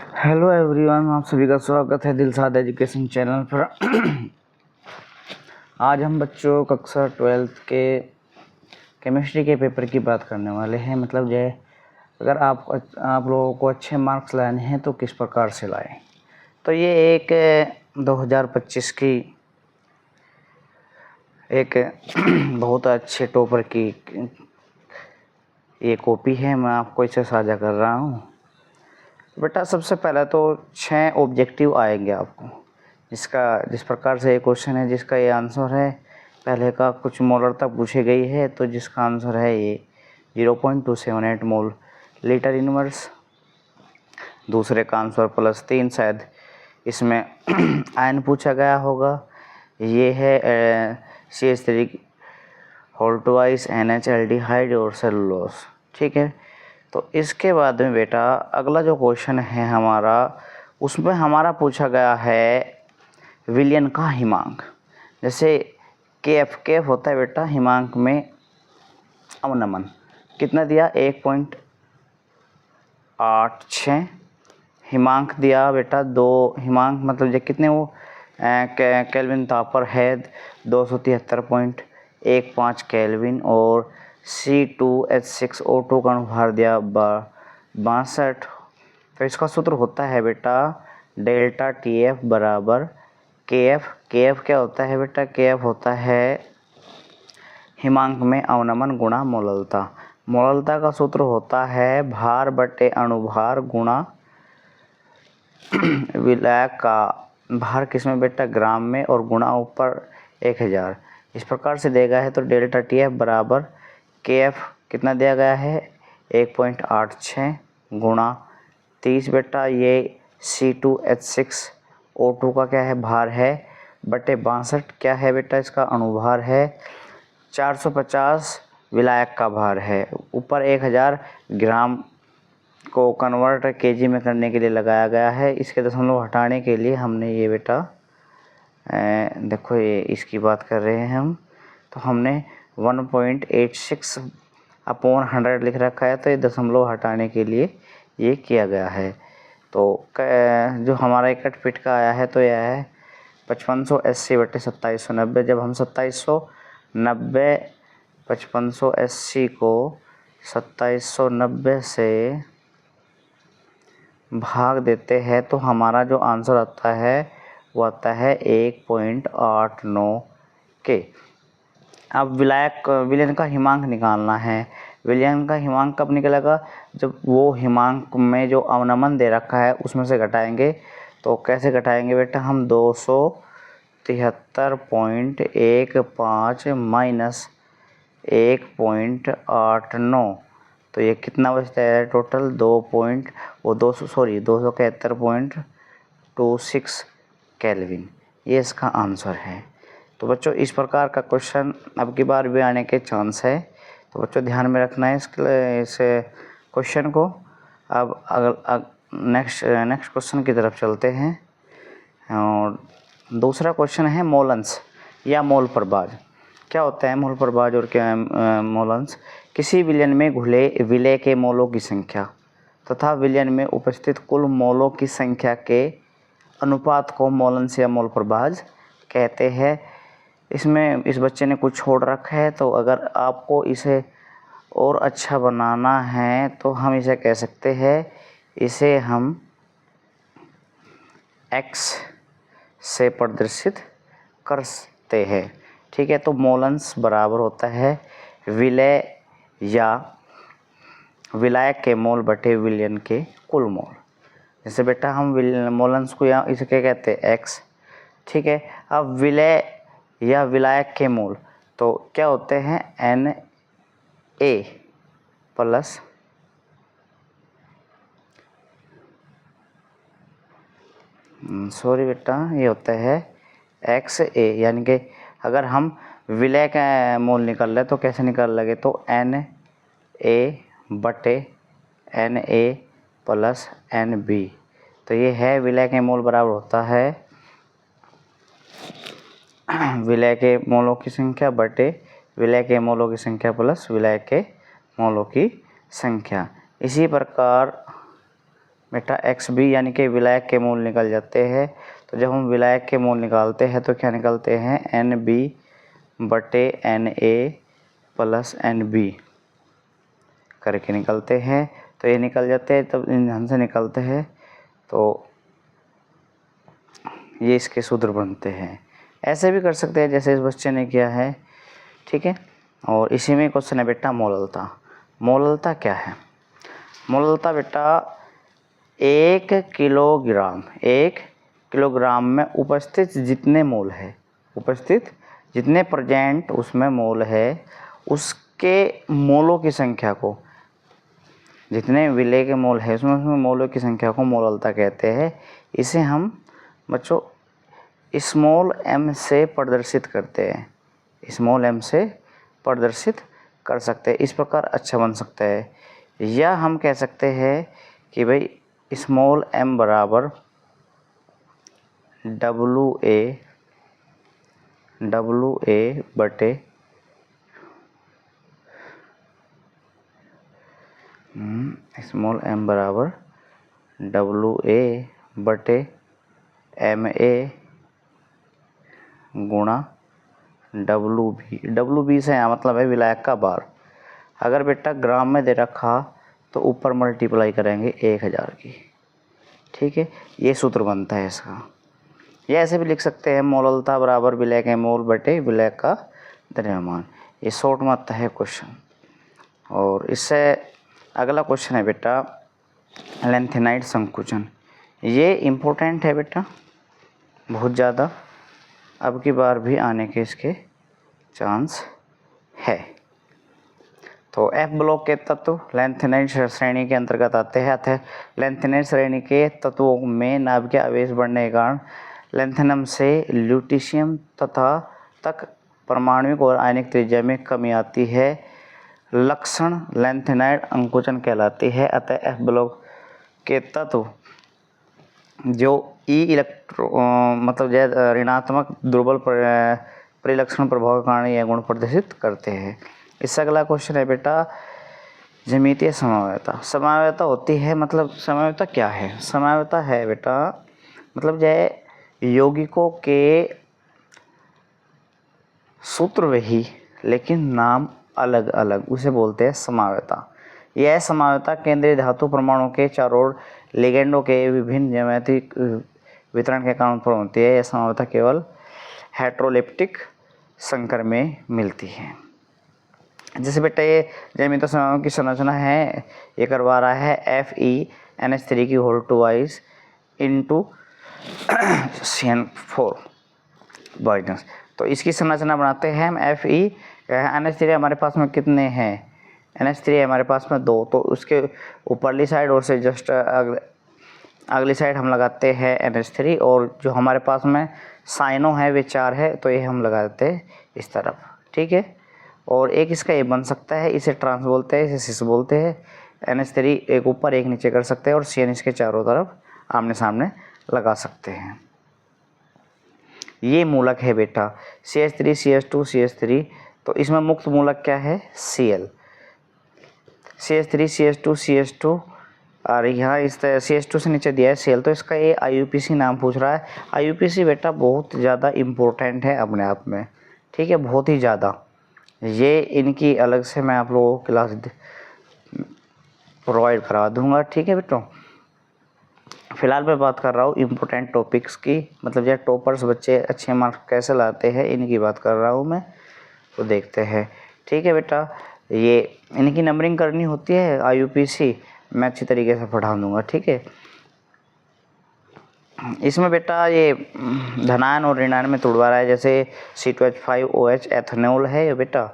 Hello everyone, आप सभी का स्वागत है दिलसाद एजुकेशन चैनल पर। आज हम बच्चों कक्षा 12th के केमिस्ट्री के पेपर की बात करने वाले हैं। मतलब जो अगर आप लोगों को अच्छे मार्क्स लाने हैं तो किस प्रकार से लाएं। तो ये एक 2025 की एक बहुत अच्छे टॉपर की ये कॉपी है। मैं आपको इसे साझा कर रहा हूँ। बेटा सबसे पहले तो 6 ऑब्जेक्टिव आएंगे आपको, जिस प्रकार से ये क्वेश्चन है, जिसका ये आंसर है। पहले का कुछ मोलर तक पूछी गई है, तो जिसका आंसर है ये 0.278 मोल लीटर इनवर्स। दूसरे का आंसर +3, शायद इसमें आयन पूछा गया होगा। ये है CH3 whole twice NH aldehyde और सेलुलोज। ठीक है, तो इसके बाद में बेटा अगला जो क्वेश्चन है हमारा, उसमें हमारा पूछा गया है विलयन का हिमांक। जैसे KF होता है बेटा हिमांक में अवनमन, कितना दिया 1.86। हिमांक दिया बेटा 2, हिमांक मतलब जो कितने वो केल्विन तापर है 273.15 केल्विन, और C2H6O2 का अनुभार दिया 62। तो इसका सूत्र होता है बेटा डेल्टा TF बराबर KF। KF क्या होता है बेटा? KF होता है हिमांक में अवनमन गुणा मोललता। मोललता का सूत्र होता है भार बटे अणुभार गुणा विलायक का भार किसमें बेटा? ग्राम में, और गुणा ऊपर 1000। इस प्रकार से देगा है तो डेल्टा TF बराबर KF कितना दिया गया है 1.86 गुणा 30 बेटा, ये C2H6O2 का क्या है भार है बटे 62 क्या है बेटा? इसका अणुभार है। 450 विलायक का भार है, ऊपर 1000 ग्राम को कन्वर्ट केजी में करने के लिए लगाया गया है। इसके दशमलव हटाने के लिए हमने ये बेटा देखो, ये इसकी बात कर रहे हैं हम, तो हमने 1.86/100 लिख रखा है, तो ये दशमलव हटाने के लिए ये किया गया है। तो जो हमारा इकट्ठ फिट का आया है तो यह है 5580/2790। जब हम 5580 को 2790 से भाग देते हैं तो हमारा जो आंसर आता है वो आता है 1.89 के। अब विलयन का हिमांक निकालना है। विलयन का हिमांक कब निकलेगा? जब वो हिमांक में जो अवनमन दे रखा है उसमें से घटाएंगे। तो कैसे घटाएंगे बेटा? हम 273.15 माइनस 1.89, तो ये कितना बचता है टोटल? 271.26 केल्विन। ये इसका आंसर है। तो बच्चों इस प्रकार का क्वेश्चन अब की बार भी आने के चांस है, तो बच्चों ध्यान में रखना है इस क्वेश्चन को। अब अगर नेक्स्ट क्वेश्चन की तरफ चलते हैं, और दूसरा क्वेश्चन है मोलंस या मोल प्रभाज। क्या होता है मोल प्रभाज और क्या है मोलंस? किसी विलयन में घुले विलय के मोलों की संख्या तथा विलयन में उपस्थित कुल मोलों की संख्या के अनुपात को मोलंस या मोल प्रभाज कहते हैं। इसमें इस बच्चे ने कुछ छोड़ रखा है, तो अगर आपको इसे और अच्छा बनाना है तो हम इसे कह सकते हैं, इसे हम x से प्रदर्शित करते हैं। ठीक है, तो मोलंस बराबर होता है विलय या विलायक के मोल बटे विलयन के कुल मोल। जैसे बेटा हम मोलंस को यहाँ इसे क्या कहते हैं? x। ठीक है, अब विलय या विलायक के मोल तो क्या होते हैं? Na प्लस सॉरी बेटा, ये होता है XA। यानी कि अगर हम विलय का मोल निकाल रहे तो कैसे निकाल लगे? तो Na बटे Na प्लस Nb। तो ये है विलय के मोल बराबर होता है विलय के मोलों की संख्या बटे विलय के मोलों की संख्या प्लस विलय के मोलों की संख्या। इसी प्रकार बेटा XB यानी कि विलायक के मोल निकल जाते हैं। तो जब हम विलायक के मोल निकालते हैं तो क्या निकलते हैं, NB/NA प्लस NB करके निकलते हैं। तो ये निकल जाते हैं, तब ईंधन से निकलते हैं तो ये इसके सूत्र बनते हैं। ऐसे भी कर सकते हैं जैसे इस बच्चे ने किया है, ठीक है। और इसी में क्वेश्चन है बेटा मोललता। मोललता क्या है? मोललता बेटा 1 किलोग्राम में उपस्थित जितने मोल है, उपस्थित जितने प्रेजेंट उसमें मोल है, उसके मोलों की संख्या को, जितने विलेय के मोल है उसमें मोलों की संख्या को मोललता कहते हैं। इसे हम बच्चों स्मॉल m से प्रदर्शित करते हैं, स्मॉल m से प्रदर्शित कर सकते हैं। इस प्रकार अच्छा बन सकता है। या हम कह सकते हैं कि भाई स्मॉल m बराबर WA बटे स्मॉल m बराबर WA बटे MA गुणा WB से यहाँ मतलब है विलायक का भार। अगर बेटा ग्राम में दे रखा तो ऊपर मल्टीप्लाई करेंगे 1000 की, ठीक है। ये सूत्र बनता है इसका। या ऐसे भी लिख सकते हैं मोललता बराबर विलय के मोल बटे विलय का द्रव्यमान। ये शॉर्ट में आता है क्वेश्चन। और इससे अगला क्वेश्चन है बेटा लैंथेनाइड संकुचन। ये इम्पोर्टेंट है बेटा बहुत ज़्यादा, अब की बार भी आने के इसके चांस है। तो F ब्लॉक के तत्व लैंथेनाइड श्रेणी के अंतर्गत आते हैं। अतः लैंथेनाइड श्रेणी के तत्वों में नाभिकीय आवेश बढ़ने के कारण लैंथेनम से ल्यूटीशियम तक परमाणुविक और आयनिक त्रिज्या में कमी आती है। लक्षण लैंथेनाइड अंकुचन कहलाती है। अतः F ब्लॉक के तत्व जो मतलब ऋणात्मक दुर्बल परिलक्षण प्रभाव के कारण यह गुण प्रदर्शित करते हैं। इससे अगला क्वेश्चन है बेटा ज्यामितीय समवायता। समवायता होती है मतलब समवायता क्या है? समवायता है बेटा मतलब जय यौगिकों के सूत्र वही लेकिन नाम अलग अलग, उसे बोलते हैं समवायता। यह समवायता केंद्रीय धातु परमाणु के चारों ओर लिगेंडों के विभिन्न ज्यामितीय वितरण के कारण उत्पन्न होती है। यह समवायता केवल हेटेरोलेप्टिक संकर में मिलती है। जैसे बेटा ये ज्यामितीय समवायों की संरचना है, ये करवा रहा है FeNH3 की होल ट्वाइस इंटू CN4 बाइनस। तो इसकी संरचना बनाते हैं हम NH3 हमारे पास में कितने हैं? NH3 हमारे पास में 2, तो उसके ऊपरली साइड और से जस्ट अगली साइड हम लगाते हैं NH3 और जो हमारे पास में साइनो है वे 4 है, तो ये हम लगा देते हैं इस तरफ, ठीक है। और एक इसका ये बन सकता है, इसे ट्रांस बोलते हैं, इसे सिस बोलते हैं। NH3 एक ऊपर एक नीचे कर सकते हैं और CN इसके चारों तरफ आमने सामने लगा सकते हैं। ये मूलक है बेटा CH3 CH2 CH3। तो इसमें मुक्त मूलक क्या है? Cl। CH3 CH2 CH2 और यहाँ इस CH2 से नीचे दिया है Cl, तो इसका ये IUPAC नाम पूछ रहा है। IUPAC बेटा बहुत ज़्यादा इम्पोर्टेंट है अपने आप में, ठीक है, बहुत ही ज़्यादा। ये इनकी अलग से मैं आप लोगों को क्लास प्रोवाइड करा दूंगा, ठीक है बेटों। फिलहाल मैं बात कर रहा हूँ इम्पोर्टेंट टॉपिक्स की, मतलब जो टॉपर्स बच्चे अच्छे मार्क्स कैसे लाते हैं इनकी बात कर रहा हूँ मैं, तो देखते हैं, ठीक है बेटा। ये इनकी नंबरिंग करनी होती है IUPAC, मैं अच्छी तरीके से पढ़ा दूंगा, ठीक है। इसमें बेटा ये धनायन और ऋणायन में तोड़वा रहा है। जैसे C2H5OH एथेनॉल है ये बेटा,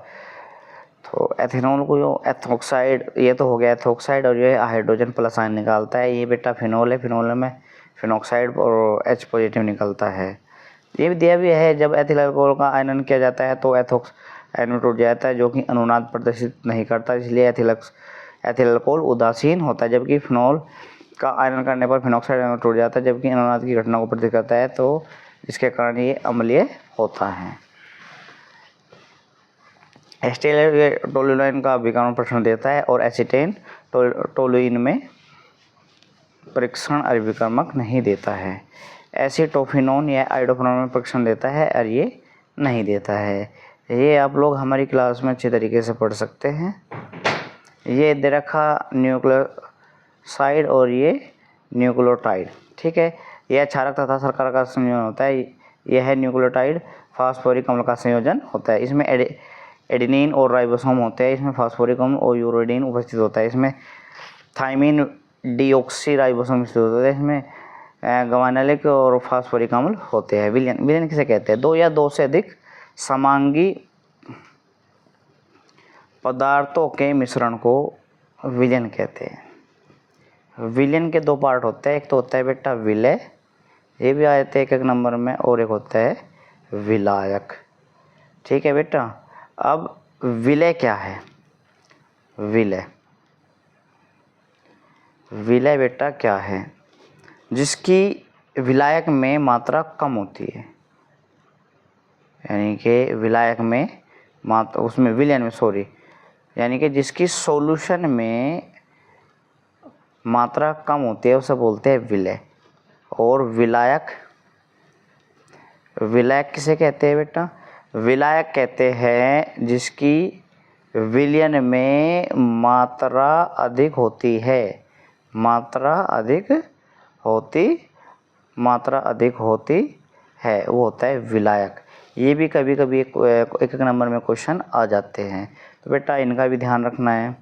तो एथेनॉल को जो एथोक्साइड, ये तो हो गया एथोक्साइड, और ये हाइड्रोजन प्लस आयन निकालता है। ये बेटा फिनॉल है, फिनॉल में फिनॉक्साइड और H पॉजिटिव निकलता है। ये भी दिया भी है, जब एथिल अल्कोहल का आयनन किया जाता है तो एथोक्स आयन में टूट जाता है, जो कि अनुनाद प्रदर्शित नहीं करता, इसलिए एथिल अल्कोहल उदासीन होता है। जबकि फिनॉल का आयनन करने पर फिनॉक्साइड आयन में टूट जाता है, जबकि अनुनाद की घटना को प्रदर्शित करता है, तो जिसके कारण ये अम्लीय होता है। एस्टेट टोलुइन का विकर्ण प्रश्न देता है और एसिटेन टोलुइन में परीक्षण अभिकर्मक नहीं देता है। एसीटोफिनोन या आइडोफिनोन में परीक्षण देता है और ये नहीं देता है। ये आप लोग हमारी क्लास में अच्छे तरीके से पढ़ सकते हैं। ये दे रखा न्यूक्लियोसाइड और ये न्यूक्लियोटाइड, ठीक है। यह क्षारक तथा शर्करा का संयोजन होता है। यह है न्यूक्लियोटाइड, फास्फोरिक अम्ल का संयोजन होता है। इसमें एडेनिन और राइबोसोम होते हैं। इसमें फास्फोरिक अम्ल और यूरोडीन उपस्थित होता है। इसमें थाइमिन डीऑक्सी राइबोसोम उपस्थित होता है। इसमें ग्वानिलिक और फास्फोरिक अम्ल होते हैं। विलयन किसे कहते हैं? दो या दो से अधिक समांगी पदार्थों के मिश्रण को विलयन कहते हैं। विलयन के दो पार्ट होते हैं। एक तो होता है बेटा विलय, ये भी आए थे एक एक नंबर में, और एक होता है विलायक, ठीक है बेटा। अब विलय क्या है? विलय बेटा क्या है? जिसकी विलायक में मात्रा कम होती है, यानी कि विलायक में मात्रा, उसमें विलयन में सॉरी, यानी कि जिसकी सॉल्यूशन में मात्रा कम होती है उसे बोलते हैं विलय। और विलायक किसे कहते हैं बेटा? विलायक कहते हैं जिसकी विलयन में मात्रा अधिक होती है, मात्रा अधिक होती है, वो होता है विलायक। ये भी कभी कभी एक नंबर में क्वेश्चन आ जाते हैं, तो बेटा इनका भी ध्यान रखना है,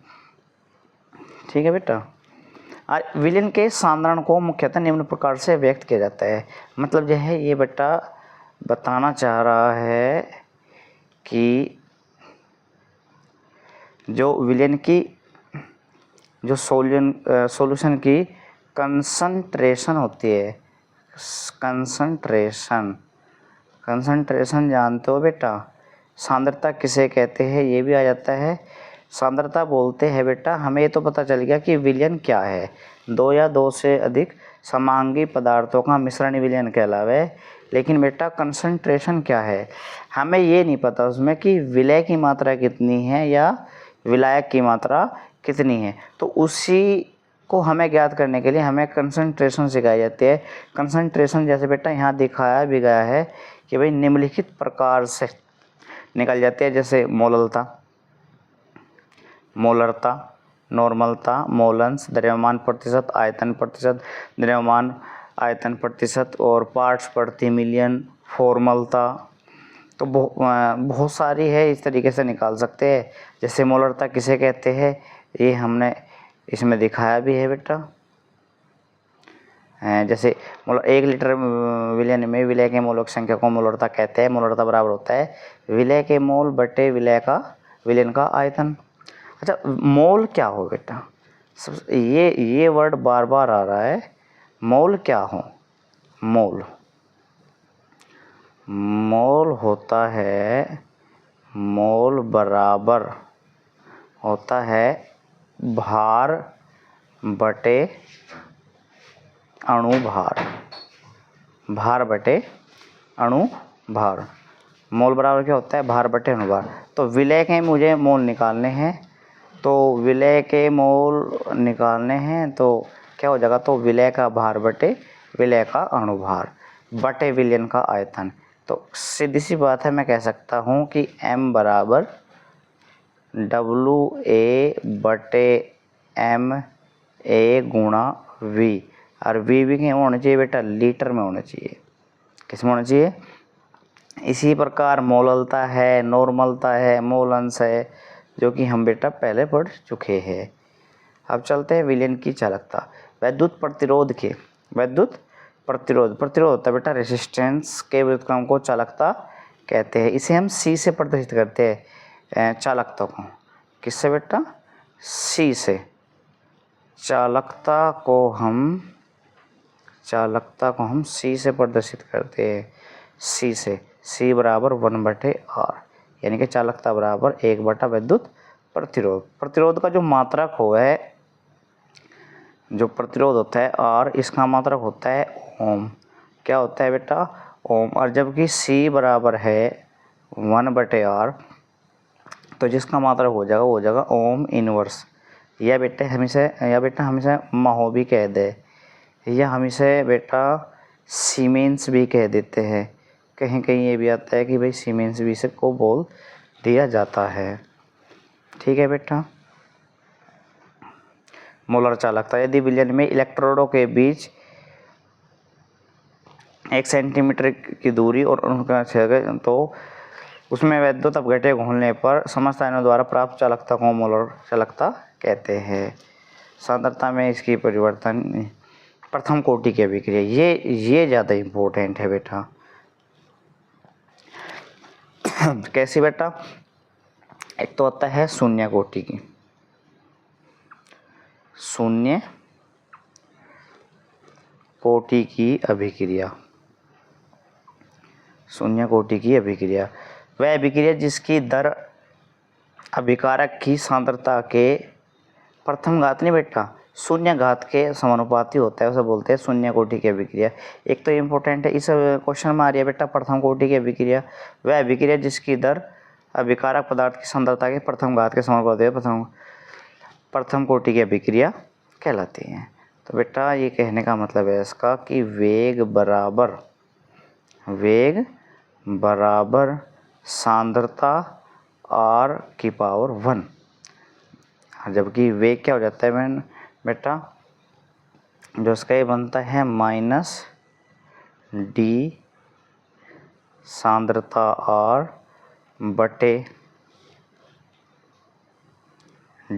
ठीक है बेटा। विलयन के सांद्रण को मुख्यतः निम्न प्रकार से व्यक्त किया जाता है। मतलब जो है ये बेटा बताना चाह रहा है कि जो विलयन की जो सॉल्यूशन की कंसंट्रेशन होती है, कंसंट्रेशन जानते हो बेटा? सांद्रता किसे कहते हैं ये भी आ जाता है। सांद्रता बोलते हैं बेटा, हमें ये तो पता चल गया कि विलयन क्या है, दो या दो से अधिक समांगी पदार्थों का मिश्रण विलयन कहलावे। लेकिन बेटा कंसंट्रेशन क्या है, हमें ये नहीं पता उसमें कि विलय की मात्रा कितनी है या विलायक की मात्रा कितनी है। तो उसी को हमें ज्ञात करने के लिए हमें कंसंट्रेशन सिखाई जाती है। कंसंट्रेशन जैसे बेटा यहाँ दिखाया भी गया है कि भाई निम्नलिखित प्रकार से निकल जाती है, जैसे मोलरता, नॉर्मलता, मोलेंस, द्रव्यमान प्रतिशत, आयतन प्रतिशत, द्रव्यमान आयतन प्रतिशत और पार्ट्स प्रति मिलियन, फॉर्मलता। तो बहुत सारी है, इस तरीके से निकाल सकते हैं। जैसे मोलरता किसे कहते हैं ये हमने इसमें दिखाया भी है बेटा। जैसे 1 लीटर विलयन में विलय के मोलों की संख्या को मोलरता कहते हैं। मोलरता बराबर होता है विलय के मोल बटे विलयन का आयतन। अच्छा, मोल क्या हो बेटा? ये वर्ड बार बार आ रहा है, मोल क्या हो? मोल होता है, मोल बराबर होता है भार बटे अणुभार, भार बटे अणुभार। मोल बराबर क्या होता है? भार बटे अणुभार। तो विलय के मुझे मोल निकालने हैं, तो विलय के मोल निकालने हैं तो क्या हो जाएगा? तो विलय का भार बटे विलय का अणुभार बटे विलयन का आयतन। तो सीधी सी बात है, मैं कह सकता हूँ कि m बराबर WA बटे MA गुणा V, और V भी क्या होना चाहिए बेटा? लीटर में होना चाहिए। किस में होना चाहिए? इसी प्रकार मोललता है, नॉर्मलता है, मोलेंस है, जो कि हम बेटा पहले पढ़ चुके हैं। अब चलते हैं विलयन की चालकता। विद्युत प्रतिरोध होता है बेटा रेजिस्टेंस के व्युत्क्रम को चालकता कहते हैं। इसे हम C से प्रदर्शित करते हैं, चालकता को। किससे बेटा? C से। चालकता को हम C से प्रदर्शित करते हैं, C से। C बराबर 1/R, यानी कि चालकता बराबर 1 विद्युत प्रतिरोध। प्रतिरोध का जो मात्रक है, जो प्रतिरोध होता है R, इसका मात्रक होता है ओम। क्या होता है बेटा? ओम। और जबकि C बराबर है 1/R, तो जिसका मात्रक हो जाएगा ओम इनवर्स, या बेटा हमेशा महो भी कह दे, या हम इसे बेटा सीमेंस भी कह देते हैं। कहीं कहीं ये भी आता है कि भाई सीमेंस भी इसे को बोल दिया जाता है। ठीक है बेटा। मोलर चालकता, यदि विलयन में इलेक्ट्रोडों के बीच 1 सेंटीमीटर की दूरी और उनका छेद तो उसमें वैद्युत अपघटे घूमने पर समस्त आयनों द्वारा प्राप्त चालकता को मोलर चालकता कहते हैं। सांद्रता में इसकी परिवर्तन प्रथम कोटि की अभिक्रिया, ये ज़्यादा इम्पोर्टेंट है बेटा। कैसी बेटा? एक तो आता है शून्य कोटि की, शून्य कोटि की अभिक्रिया, शून्य कोटि की अभिक्रिया वह अभिक्रिया जिसकी दर अभिकारक की सांद्रता के प्रथम घात नहीं बेटा, शून्य घात के समानुपाती होता है, उसे बोलते हैं शून्य कोटि की अभिक्रिया। एक तो इम्पोर्टेंट है, इस क्वेश्चन में आ रही है बेटा प्रथम कोटि की अभिक्रिया, वह अभिक्रिया जिसकी दर अभिकारक पदार्थ की सांद्रता के प्रथम घात के समानुपाती है, प्रथम कोटि की अभिक्रिया कहलाती है। तो बेटा ये कहने का मतलब है इसका कि वेग बराबर सांद्रता r की पावर 1, जबकि वेग क्या हो जाता है बेटा, जो इसका ये बनता है -d सांद्रता r बटे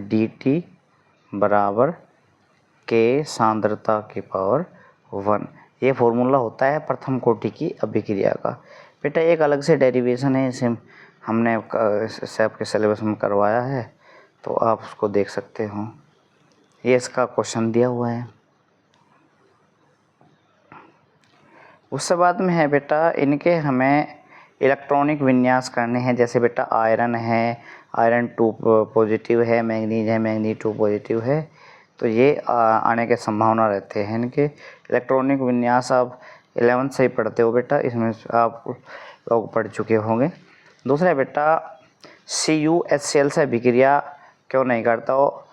dt बराबर k सांद्रता की पावर 1। ये फॉर्मूला होता है प्रथम कोटि की अभिक्रिया का। बेटा एक अलग से डेरिवेशन है, इसे हमने आपके सिलेबस में करवाया है, तो आप उसको देख सकते हो। ये इसका क्वेश्चन दिया हुआ है। उससे बाद में है बेटा इनके हमें इलेक्ट्रॉनिक विन्यास करने हैं। जैसे बेटा आयरन है, आयरन 2 पॉजिटिव है, मैंगनीज है, मैंगनीज 2 पॉजिटिव है, तो ये आने के संभावना रहते हैं। इनके इलेक्ट्रॉनिक विन्यास आप 11th से ही पढ़ते हो बेटा, इसमें आप लोग पढ़ चुके होंगे। दूसरा बेटा CuHCl से अभिक्रिया क्यों नहीं करता हो,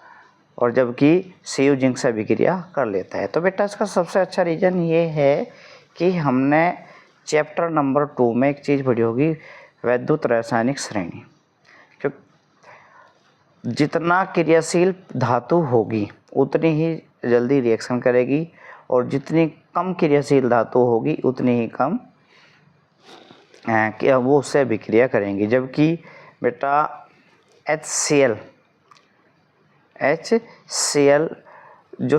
और जबकि Cu जिंक से अभिक्रिया कर लेता है। तो बेटा इसका सबसे अच्छा रीज़न ये है कि हमने चैप्टर नंबर 2 में एक चीज़ पढ़ी होगी, वैद्युत रासायनिक श्रेणी। जितना क्रियाशील धातु होगी उतनी ही जल्दी रिएक्शन करेगी, और जितनी कम क्रियाशील धातु होगी उतनी ही कम वो उससे अभिक्रिया करेंगी। जबकि बेटा HCl जो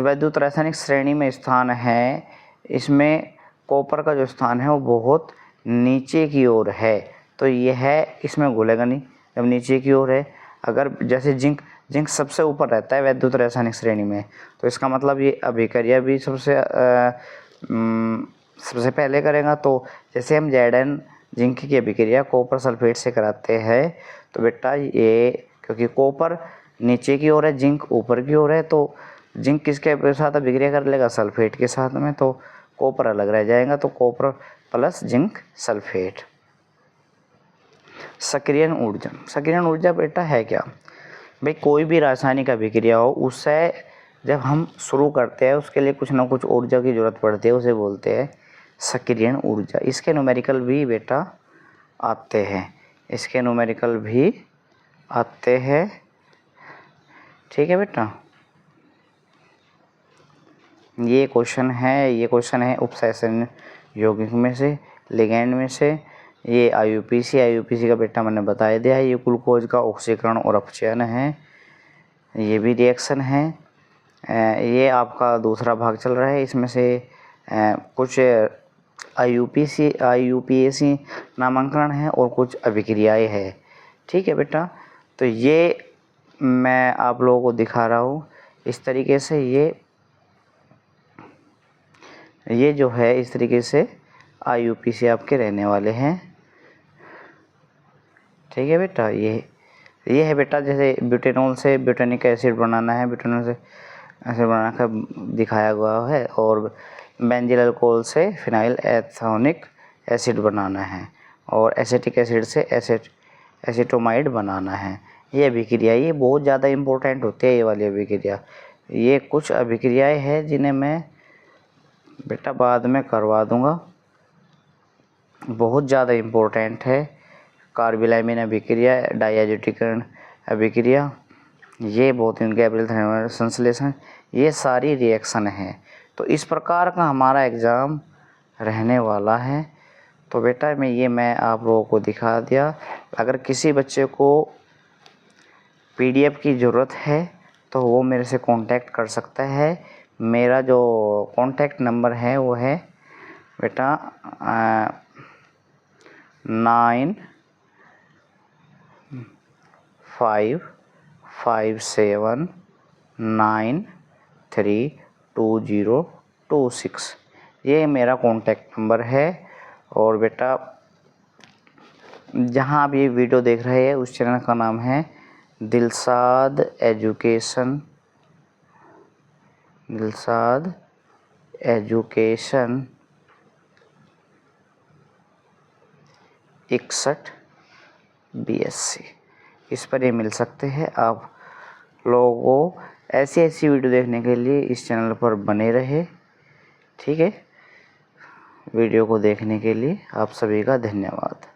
वैद्युत रासायनिक श्रेणी में स्थान है, इसमें कॉपर का जो स्थान है वो बहुत नीचे की ओर है, तो यह इसमें घुलेगा नहीं जब नीचे की ओर है। अगर जैसे जिंक सबसे ऊपर रहता है वैद्युत रासायनिक श्रेणी में, तो इसका मतलब ये अभिक्रिया भी सबसे पहले करेगा। तो जैसे हम Zn जिंक की अभिक्रिया कॉपर सल्फेट से कराते हैं, तो बेटा ये क्योंकि कॉपर नीचे की ओर है, जिंक ऊपर की ओर है, तो जिंक किसके साथ अभिक्रिया कर लेगा, सल्फेट के साथ में, तो कॉपर अलग रह जाएगा, तो कॉपर प्लस जिंक सल्फेट। सक्रियण ऊर्जा बेटा है क्या भाई, कोई भी रासायनिक अभिक्रिया हो उससे जब हम शुरू करते हैं उसके लिए कुछ ना कुछ ऊर्जा की जरूरत पड़ती है, उसे बोलते हैं सक्रियण ऊर्जा। इसके न्यूमेरिकल भी बेटा आते हैं, ठीक है बेटा। ये क्वेश्चन है उपसैचुरेशन यौगिक में से, लिगैंड में से। ये IUPAC का बेटा मैंने बता दिया है, ये ग्लूकोज का ऑक्सीकरण और अपचयन है, ये भी रिएक्शन है। ये आपका दूसरा भाग चल रहा है, इसमें से कुछ IUPAC नामांकन है और कुछ अभिक्रियाएं है, ठीक है बेटा। तो ये मैं आप लोगों को दिखा रहा हूँ इस तरीके से। ये जो है इस तरीके से IUPAC आपके रहने वाले हैं, ठीक है बेटा। ये है बेटा, जैसे ब्यूटेनॉल से ब्यूटेनिक एसिड बनाना है, ब्यूटेनॉल से एसिड बना कर दिखाया गया है, और बेंजील अल्कोहल से फिनाइल एथेनोइक एसिड बनाना है, और एसिटिक एसिड से एसीटोमाइड बनाना है। ये अभिक्रिया ये बहुत ज़्यादा इम्पोर्टेंट होती है, ये वाली अभिक्रिया। ये कुछ अभिक्रियाएं हैं जिन्हें मैं बेटा बाद में करवा दूंगा। बहुत ज़्यादा इम्पोर्टेंट है कार्बिलामिन अभिक्रिया, डायजोटिकरण अभिक्रिया, ये बहुत गैब्रियल थर्मोडायनामिक संश्लेषण, ये सारी रिएक्शन है। तो इस प्रकार का हमारा एग्ज़ाम रहने वाला है। तो बेटा मैं आप लोगों को दिखा दिया। अगर किसी बच्चे को पीडीएफ की ज़रूरत है तो वो मेरे से कांटेक्ट कर सकता है। मेरा जो कांटेक्ट नंबर है वो है बेटा 9557932026, ये मेरा कांटेक्ट नंबर है। और बेटा जहाँ आप ये वीडियो देख रहे हैं उस चैनल का नाम है दिलसाद एजुकेशन 61 BSc, इस पर ये मिल सकते हैं। आप लोगों को ऐसी वीडियो देखने के लिए इस चैनल पर बने रहे। ठीक है, वीडियो को देखने के लिए आप सभी का धन्यवाद।